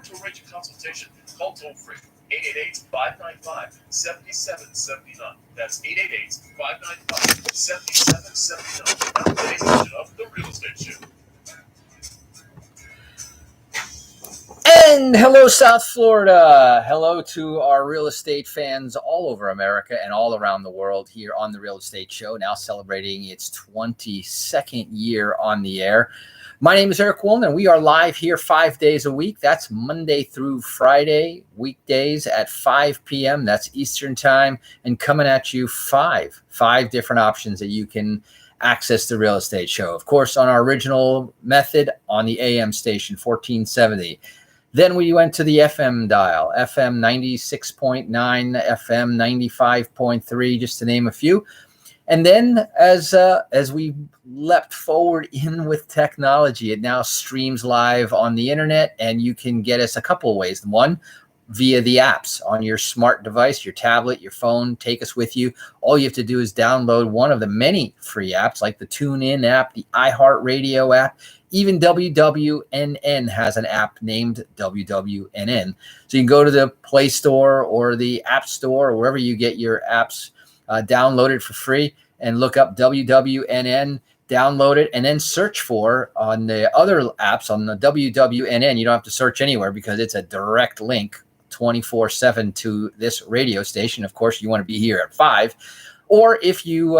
To arrange a consultation, call toll-free 888-595-7779. That's 888-595-7779. Now today's edition of The Real Estate Show. And hello, South Florida. Hello to our real estate fans all over America and all around the world here on The Real Estate Show, now celebrating its 22nd year on the air. My name is Eric Willner, and we are live here 5 days a week. That's Monday through Friday, weekdays at 5 p.m. That's Eastern Time, and coming at you five different options that you can access the Real Estate Show. Of course, on our original method on the AM station, 1470. Then we went to the FM dial, FM 96.9, FM 95.3, just to name a few. And then as we leapt forward in with technology, it now streams live on the internet, and you can get us a couple of ways. One, via the apps on your smart device, your tablet, your phone. Take us with you. All you have to do is download one of the many free apps like the TuneIn app, the iHeartRadio app. Even WWNN has an app named WWNN. So you can go to the Play Store or the App Store or wherever you get your apps, download it for free and look up WWNN, download it, and then search for on the other apps on the WWNN. You don't have to search anywhere because it's a direct link 24/7 to this radio station. Of course, you want to be here at 5. Or if you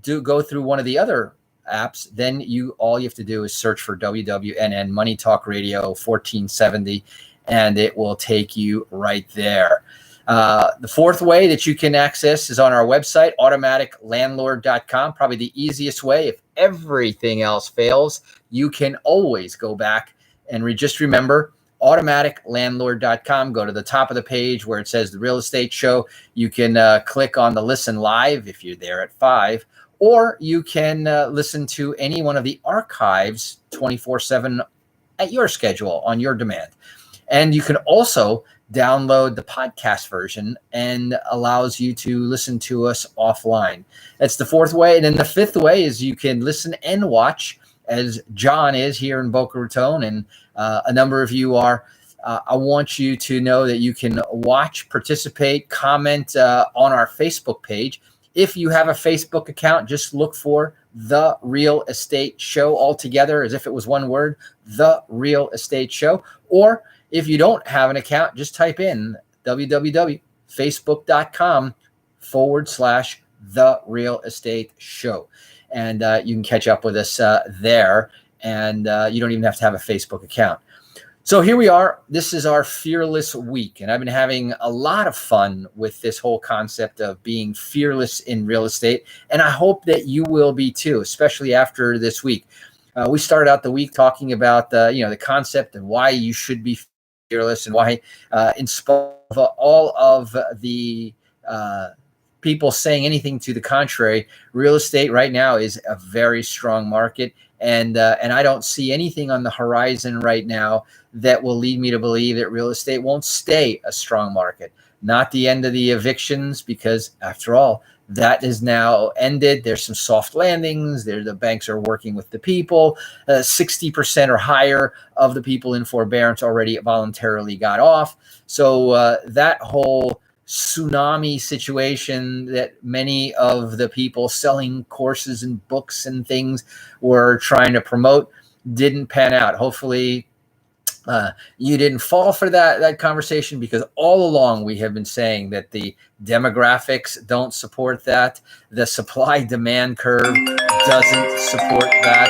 do go through one of the other apps, then all you have to do is search for WWNN Money Talk Radio 1470, and it will take you right there. The fourth way that you can access is on our website, automaticlandlord.com. Probably the easiest way. If everything else fails, you can always go back and just remember automaticlandlord.com. Go to the top of the page where it says The Real Estate Show. You can click on the Listen Live if you're there at 5, or you can listen to any one of the archives 24/7 at your schedule on your demand. And you can also download the podcast version and allows you to listen to us offline. That's the fourth way. And then the fifth way is you can listen and watch, as John is here in Boca Raton, and a number of you are. I want you to know that you can watch, participate, comment on our Facebook page. If you have a Facebook account, just look for The Real Estate Show altogether, as if it was one word, The Real Estate Show. Or if you don't have an account, just type in www.facebook.com/The Real Estate Show. And you can catch up with us there. And you don't even have to have a Facebook account. So here we are. This is our Fearless Week. And I've been having a lot of fun with this whole concept of being fearless in real estate. And I hope that you will be too, especially after this week. We started out the week talking about the concept and why you should be fearless, and why, in spite of all of the people saying anything to the contrary, real estate right now is a very strong market, and I don't see anything on the horizon right now that will lead me to believe that real estate won't stay a strong market. Not the end of the evictions, because after all, that is now ended. There's some soft landings. The banks are working with the people. 60% or higher of the people in forbearance already voluntarily got off. So that whole tsunami situation that many of the people selling courses and books and things were trying to promote didn't pan out. Hopefully, you didn't fall for that conversation, because all along we have been saying that the demographics don't support that, the supply-demand curve doesn't support that,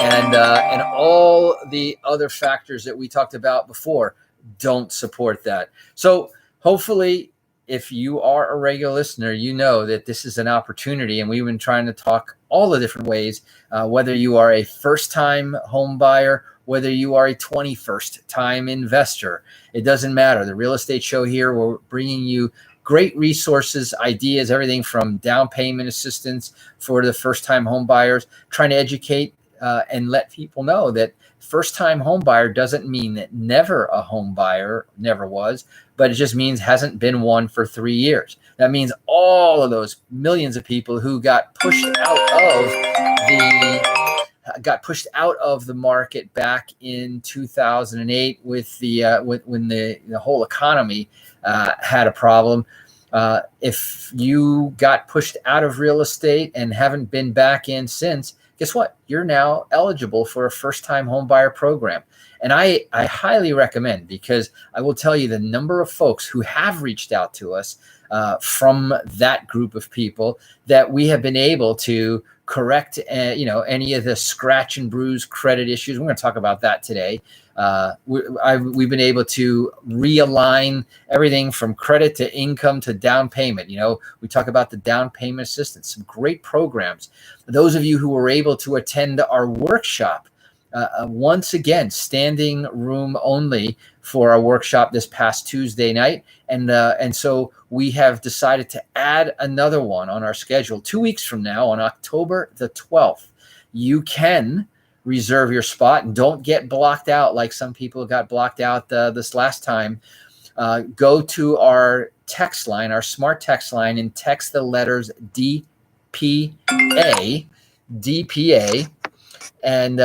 and all the other factors that we talked about before don't support that. So hopefully, if you are a regular listener, you know that this is an opportunity, and we've been trying to talk all the different ways, whether you are a first-time home buyer, whether you are a 21st time investor, it doesn't matter. The Real Estate Show here, we're bringing you great resources, ideas, everything from down payment assistance for the first-time home buyers, trying to educate and let people know that first-time home buyer doesn't mean that never a home buyer, never was, but it just means hasn't been one for 3 years. That means all of those millions of people who got pushed out of the got pushed out of the market back in 2008 with when the whole economy had a problem. If you got pushed out of real estate and haven't been back in since, guess what? You're now eligible for a first-time home buyer program. And I highly recommend, because I will tell you the number of folks who have reached out to us from that group of people that we have been able to correct, any of the scratch and bruise credit issues. We're going to talk about that today. We've been able to realign everything from credit to income to down payment. We talk about the down payment assistance, some great programs. Those of you who were able to attend our workshop, once again, standing room only for our workshop this past Tuesday night. And so we have decided to add another one on our schedule 2 weeks from now on October the 12th. You can reserve your spot and don't get blocked out like some people got blocked out this last time. Go to our text line, our smart text line, and text the letters DPA, and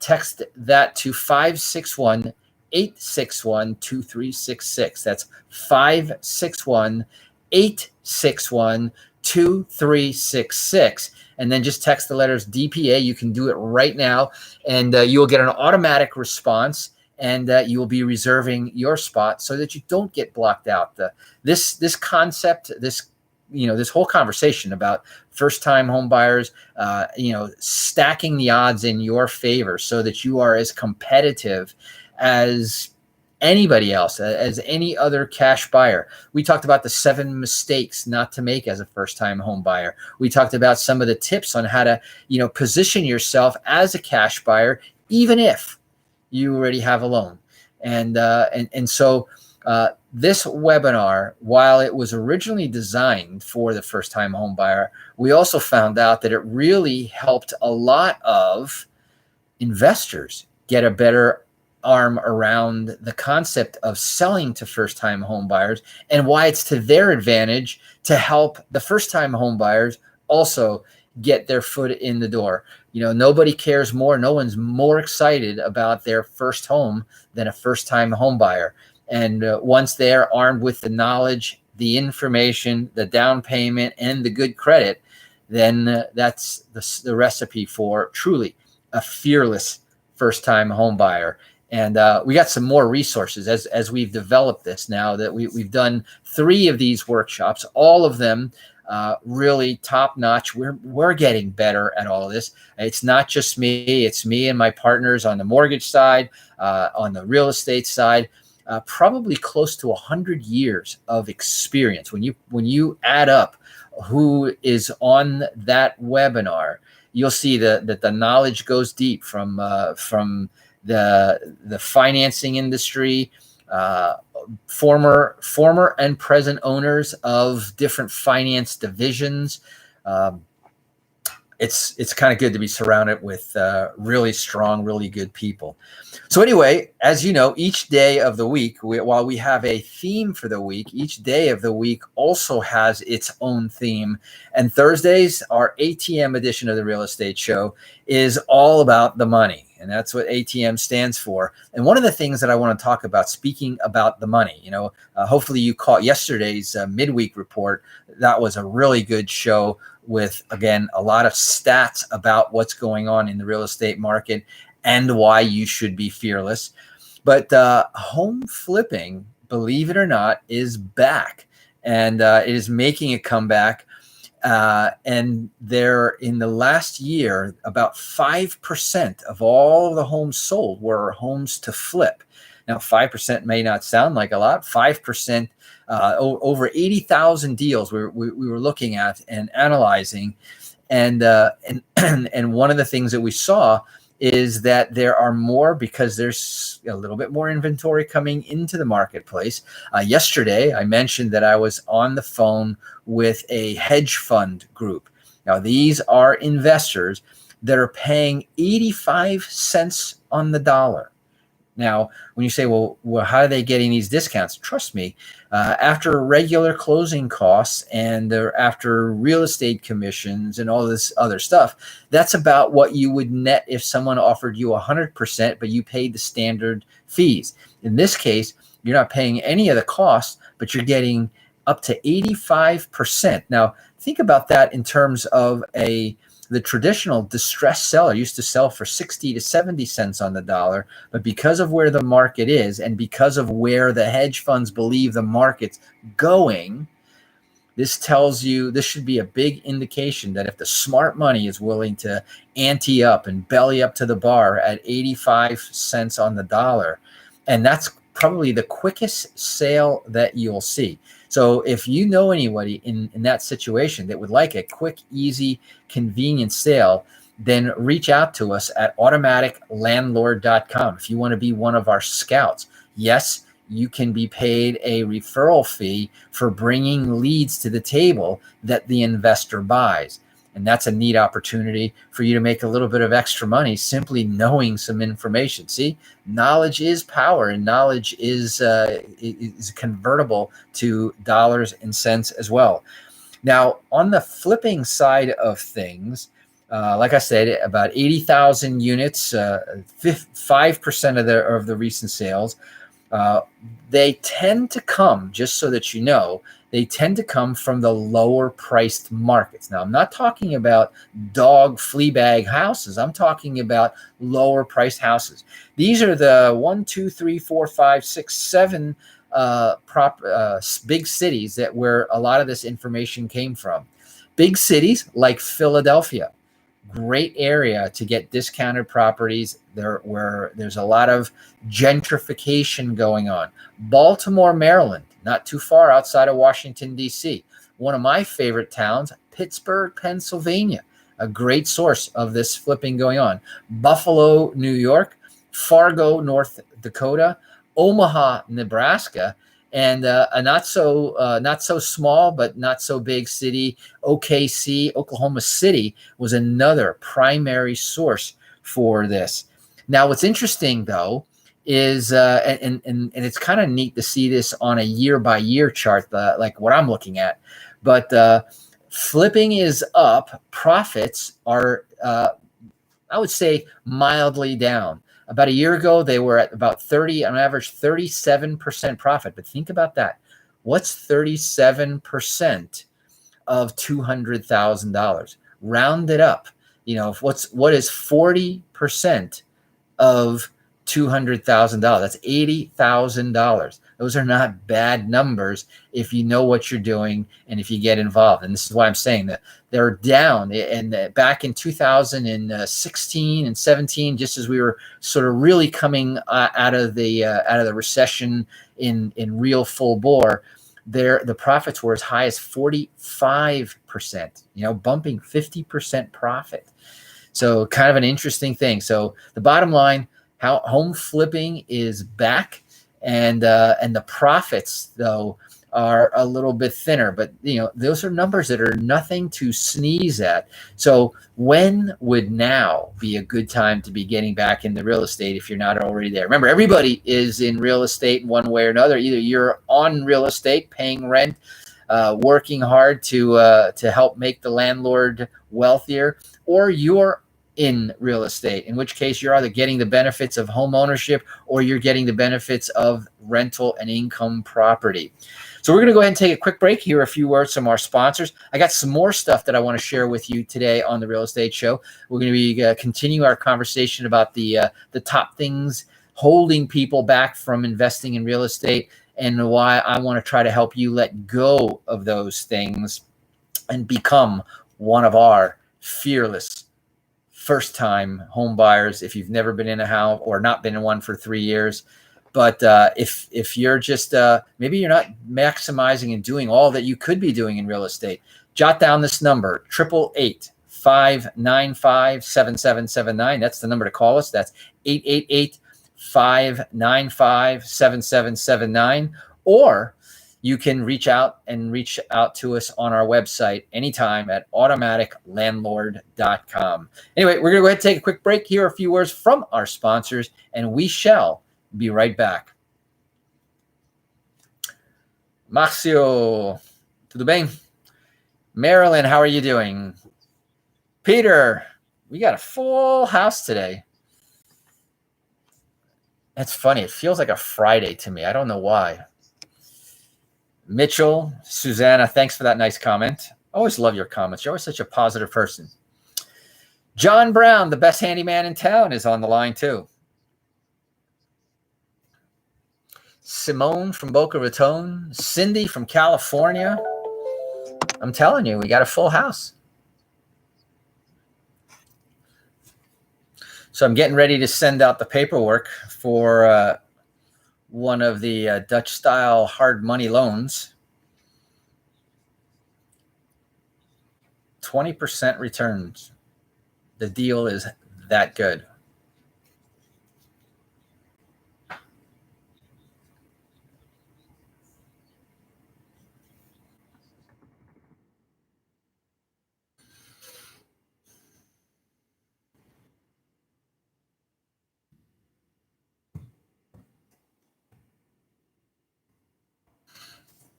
text that to 561-861-2366. That's 561-861-2366. And then just text the letters DPA. You can do it right now, and you'll get an automatic response, and you will be reserving your spot so that you don't get blocked out. This concept, this whole conversation about first-time home buyers, stacking the odds in your favor so that you are as competitive as anybody else, as any other cash buyer. We talked about the 7 mistakes not to make as a first-time home buyer. We talked about some of the tips on how to, position yourself as a cash buyer, even if you already have a loan. And so this webinar, while it was originally designed for the first-time home buyer, we also found out that it really helped a lot of investors get a better arm around the concept of selling to first-time home buyers, and why it's to their advantage to help the first-time home buyers also get their foot in the door. Nobody cares more. No one's more excited about their first home than a first-time home buyer. And once they're armed with the knowledge, the information, the down payment, and the good credit, then that's the recipe for truly a fearless first-time home buyer. And we got some more resources as we've developed this now that we've done 3 of these workshops, all of them really top notch. We're getting better at all of this. It's not just me. It's me and my partners on the mortgage side, on the real estate side. Probably close to 100 years of experience. When you add up who is on that webinar, you'll see that the knowledge goes deep from the financing industry, former and present owners of different finance divisions. It's kind of good to be surrounded with really strong, really good people. So anyway, as you know, each day of the week, while we have a theme for the week, each day of the week also has its own theme. And Thursdays, our ATM edition of the Real Estate Show, is all about the money. And that's what ATM stands for. And one of the things that I want to talk about, speaking about the money, hopefully you caught yesterday's midweek report. That was a really good show with, again, a lot of stats about what's going on in the real estate market and why you should be fearless. But home flipping, believe it or not, is back, and it is making a comeback. And there, in the last year, about 5% of all the homes sold were homes to flip. Now, 5% may not sound like a lot. 5%, over 80,000 deals we were looking at and analyzing, and one of the things that we saw is that there are more, because there's a little bit more inventory coming into the marketplace. Yesterday, I mentioned that I was on the phone with a hedge fund group. Now, these are investors that are paying 85 cents on the dollar Now, when you say, well, how are they getting these discounts? Trust me, after regular closing costs and after real estate commissions and all this other stuff, that's about what you would net if someone offered you 100%, but you paid the standard fees. In this case, you're not paying any of the costs, but you're getting up to 85%. Now, think about that in terms of the traditional distressed seller used to sell for 60 to 70 cents on the dollar, but because of where the market is and because of where the hedge funds believe the market's going, this tells you this should be a big indication that if the smart money is willing to ante up and belly up to the bar at 85 cents on the dollar, and that's probably the quickest sale that you'll see. So if you know anybody in that situation that would like a quick, easy, convenient sale, then reach out to us at automaticlandlord.com if you want to be one of our scouts. Yes, you can be paid a referral fee for bringing leads to the table that the investor buys. And that's a neat opportunity for you to make a little bit of extra money simply knowing some information. See, knowledge is power, and knowledge is convertible to dollars and cents as well. Now, on the flipping side of things, like I said, about 80,000 units, 5% of the recent sales. They tend to come, just so that you know, they tend to come from the lower priced markets. Now, I'm not talking about dog flea bag houses. I'm talking about lower priced houses. These are the 1, 2, 3, 4, 5, 6, 7 big cities that where a lot of this information came from. Big cities like Philadelphia. Great area to get discounted properties there where there's a lot of gentrification going on. Baltimore, Maryland, not too far outside of Washington, D.C. One of my favorite towns, Pittsburgh, Pennsylvania, a great source of this flipping going on. Buffalo, New York, Fargo, North Dakota, Omaha, Nebraska, and a not so small but not so big city, OKC, Oklahoma City, was another primary source for this. Now, what's interesting though is and it's kind of neat to see this on a year by year chart, like what I'm looking at. But flipping is up, profits are I would say mildly down. About a year ago, they were at about 30, on average, 37% profit. But think about that. What's 37% of $200,000? Round it up. You know, what is 40% of $200,000? That's $80,000. Those are not bad numbers if you know what you're doing and if you get involved. And this is why I'm saying that they're down. And back in 2016 and 17, just as we were sort of really coming out of the recession in real full bore, the profits were as high as 45%. You know, bumping 50% profit. So kind of an interesting thing. So the bottom line, how home flipping is back. And the profits, though, are a little bit thinner. But, you know, those are numbers that are nothing to sneeze at. So when would now be a good time to be getting back into real estate if you're not already there? Remember, everybody is in real estate in one way or another. Either you're on real estate, paying rent, working hard to help make the landlord wealthier, or you're in real estate, in which case you're either getting the benefits of home ownership or you're getting the benefits of rental and income property. So we're going to go ahead and take a quick break. Hear a few words from our sponsors. I got some more stuff that I want to share with you today on the Real Estate Show. We're going to be continue our conversation about the top things holding people back from investing in real estate and why I want to try to help you let go of those things and become one of our fearless first-time home buyers. If you've never been in a house or not been in one for 3 years, but if you're just maybe you're not maximizing and doing all that you could be doing in real estate, jot down this number: 888-595-7779. That's the number to call us. That's 888-595-7779. Or you can reach out to us on our website anytime at automaticlandlord.com. Anyway, we're going to go ahead and take a quick break, hear a few words from our sponsors, and we shall Be right back. Marcio, tudo bem? Marilyn, how are you doing? Peter, we got a full house today. It's funny. It feels like a Friday to me. I don't know why. Mitchell, Susanna, thanks for that nice comment. Always love your comments. You're always such a positive person. John Brown, the best handyman in town, is on the line too. Simone from Boca Raton. Cindy from California. I'm telling you, we got a full house. So I'm getting ready to send out the paperwork for one of the Dutch-style hard money loans. 20% returns. The deal is that good.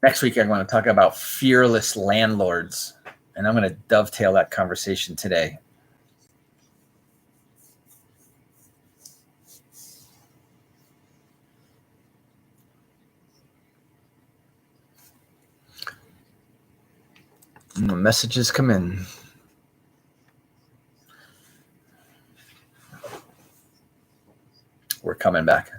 Next week, I'm going to talk about fearless landlords, and I'm going to dovetail that conversation today. Messages come in. We're coming back.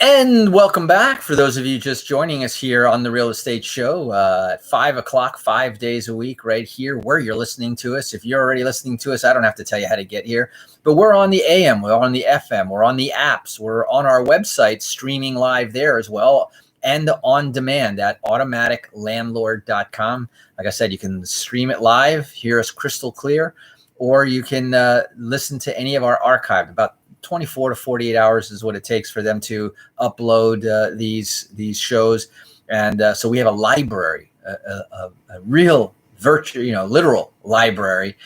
And welcome back. For those of you just joining us here on the Real Estate Show at 5 o'clock, 5 days a week, right here where you're listening to us. If you're already listening to us, I don't have to tell you how to get here. But we're on the AM, we're on the FM, we're on the apps, we're on our website, streaming live there as well, and on demand at automaticlandlord.com. Like I said, you can stream it live, hear us crystal clear, or you can listen to any of our archive. About 24 to 48 hours is what it takes for them to upload these shows. And so we have a library, a real virtual, literal library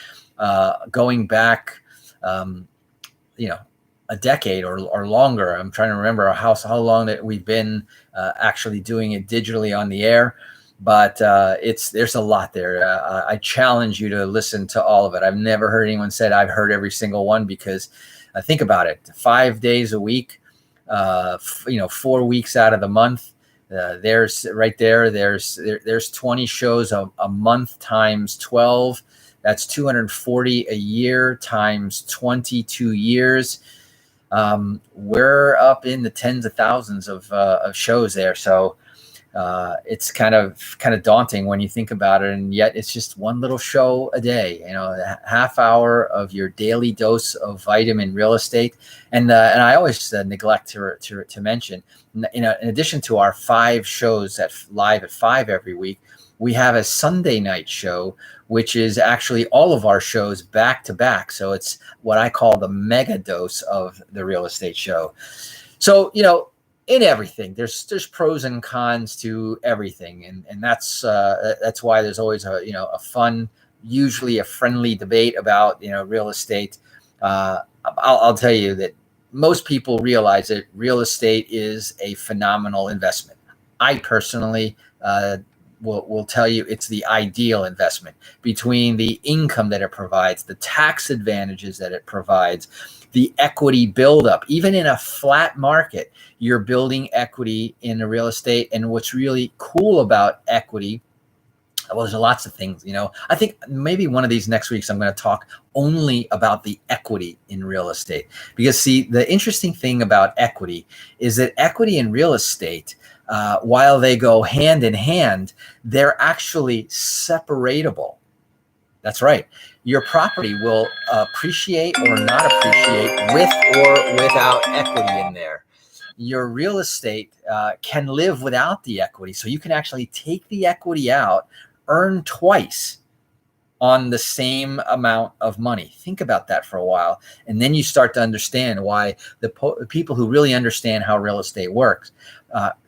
going back, a decade or longer. I'm trying to remember how long that we've been actually doing it digitally on the air. But there's a lot there. I challenge you to listen to all of it. I've never heard anyone say I've heard every single one, because think about it, 5 days a week, 4 weeks out of the month. There's 20 shows a month times 12. That's 240 a year times 22 years. We're up in the tens of thousands of shows there. So it's kind of daunting when you think about it, and yet it's just one little show a day, a half hour of your daily dose of vitamin real estate. And I always neglect to mention, in addition to our 5 shows live at 5 every week, we have a Sunday night show, which is actually all of our shows back to back. So it's what I call the mega dose of the Real Estate Show. So, in everything, there's pros and cons to everything, and that's why there's always a fun, usually a friendly debate about real estate. I'll tell you that most people realize that real estate is a phenomenal investment. I personally will tell you it's the ideal investment, between the income that it provides, the tax advantages that it provides, the equity buildup. Even in a flat market, you're building equity in the real estate. And what's really cool about equity, well, there's lots of things, I think maybe one of these next weeks, I'm going to talk only about the equity in real estate. Because see, the interesting thing about equity is that equity in real estate, while they go hand in hand, they're actually separatable. That's right. Your property will appreciate or not appreciate with or without equity in there. Your real estate can live without the equity. So you can actually take the equity out, earn twice on the same amount of money. Think about that for a while. And then you start to understand why the people who really understand how real estate works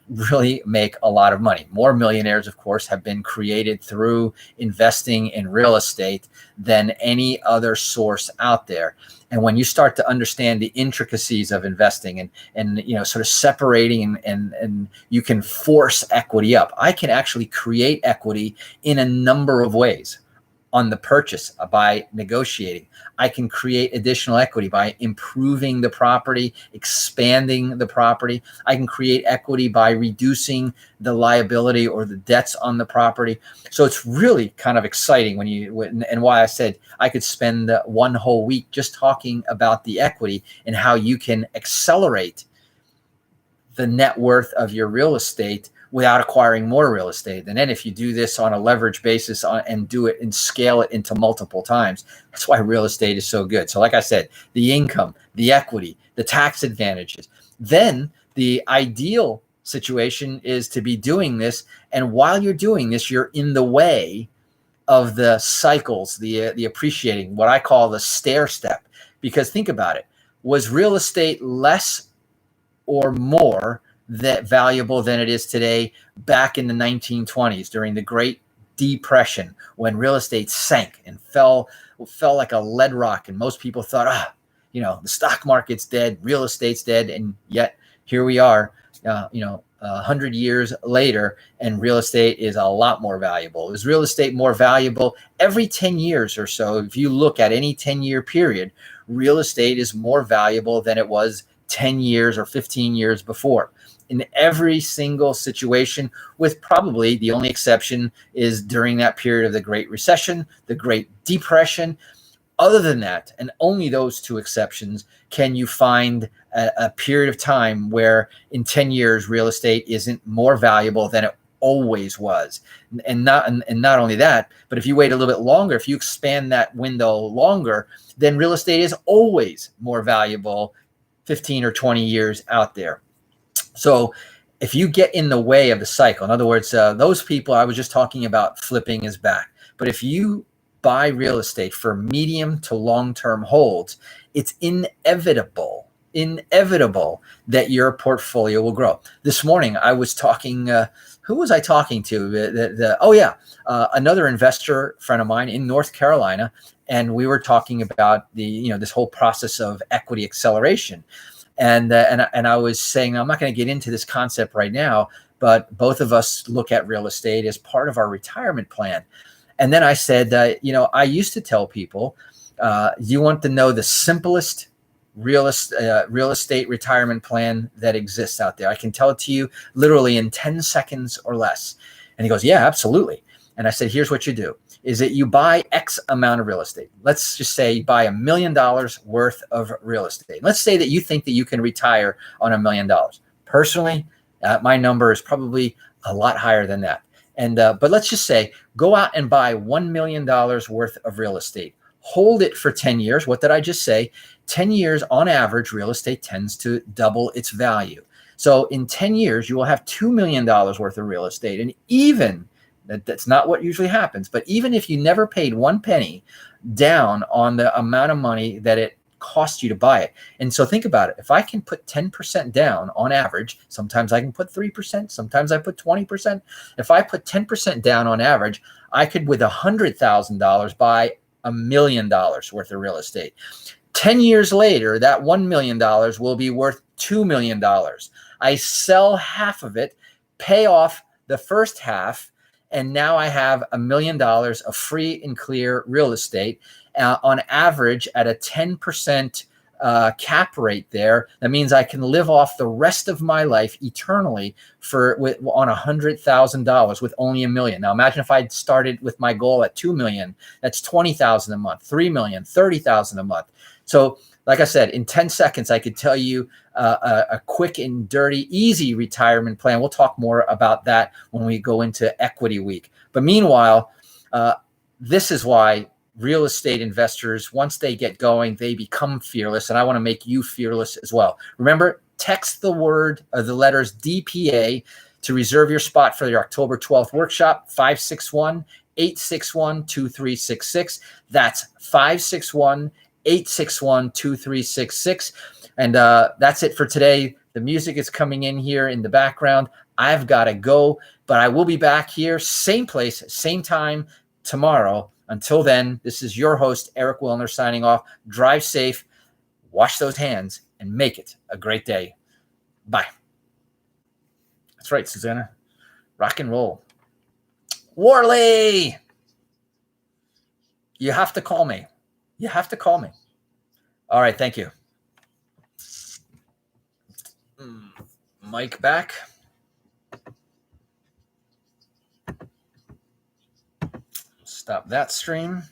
really make a lot of money. More millionaires, of course, have been created through investing in real estate than any other source out there. And when you start to understand the intricacies of investing and sort of separating and you can force equity up. I can actually create equity in a number of ways. On the purchase, by negotiating. I can create additional equity by improving the property, expanding the property. I can create equity by reducing the liability or the debts on the property. So it's really kind of exciting and why I said I could spend one whole week just talking about the equity and how you can accelerate the net worth of your real estate without acquiring more real estate. And then if you do this on a leverage basis and do it and scale it into multiple times, that's why real estate is so good. So like I said, the income, the equity, the tax advantages. Then the ideal situation is to be doing this. And while you're doing this, you're in the way of the cycles, the appreciating, what I call the stair step. Because think about it. Was real estate less or more that valuable than it is today back in the 1920s during the Great Depression, when real estate sank and fell like a lead rock, and most people thought, the stock market's dead, real estate's dead, and yet here we are, 100 years later, and real estate is a lot more valuable. Is real estate more valuable? Every 10 years or so, if you look at any 10-year period, real estate is more valuable than it was 10 years or 15 years before. In every single situation, with probably the only exception is during that period of the Great Recession, the Great Depression. Other than that, and only those two exceptions, can you find a period of time where in 10 years real estate isn't more valuable than it always was. And not only that, but if you wait a little bit longer, if you expand that window longer, then real estate is always more valuable 15 or 20 years out there. So if you get in the way of the cycle, in other words, those people I was just talking about flipping is back. But if you buy real estate for medium to long-term holds, it's inevitable that your portfolio will grow. This morning, I was talking, who was I talking to? Another investor friend of mine in North Carolina. And we were talking about this whole process of equity acceleration. And I was saying, I'm not going to get into this concept right now, but both of us look at real estate as part of our retirement plan. And then I said, I used to tell people, you want to know the simplest real estate retirement plan that exists out there. I can tell it to you literally in 10 seconds or less. And he goes, yeah, absolutely. And I said, here's what you do, is that you buy X amount of real estate. Let's just say you buy $1 million worth of real estate. Let's say that you think that you can retire on $1 million. Personally, my number is probably a lot higher than that. But let's just say, go out and buy $1 million worth of real estate. Hold it for 10 years. What did I just say? 10 years on average, real estate tends to double its value. So in 10 years, you will have $2 million worth of real estate. And even that's not what usually happens. But even if you never paid one penny down on the amount of money that it cost you to buy it. And so think about it. If I can put 10% down on average, sometimes I can put 3%, sometimes I put 20%. If I put 10% down on average, I could, with $100,000, buy $1 million worth of real estate. 10 years later, that $1 million will be worth $2 million. I sell half of it, pay off the first half, and now I have $1 million of free and clear real estate on average at a 10% cap rate there. That means I can live off the rest of my life eternally on $100,000 with only $1 million. Now imagine if I'd started with my goal at $2 million. That's $20,000 a month, $3 million, $30,000 a month. So like I said, in 10 seconds, I could tell you a quick and dirty, easy retirement plan. We'll talk more about that when we go into Equity Week. But meanwhile, this is why real estate investors, once they get going, they become fearless. And I want to make you fearless as well. Remember, text the letters DPA to reserve your spot for your October 12th workshop, 561-861-2366. That's 561-861-2366. And that's it for today. The music is coming in here in the background. I've got to go, but I will be back here, same place, same time tomorrow. Until then, this is your host, Eric Willner, signing off. Drive safe, wash those hands, and make it a great day. Bye. That's right, Susanna. Rock and roll. Warley! You have to call me. You have to call me. All right, thank you. Mic back. Stop that stream.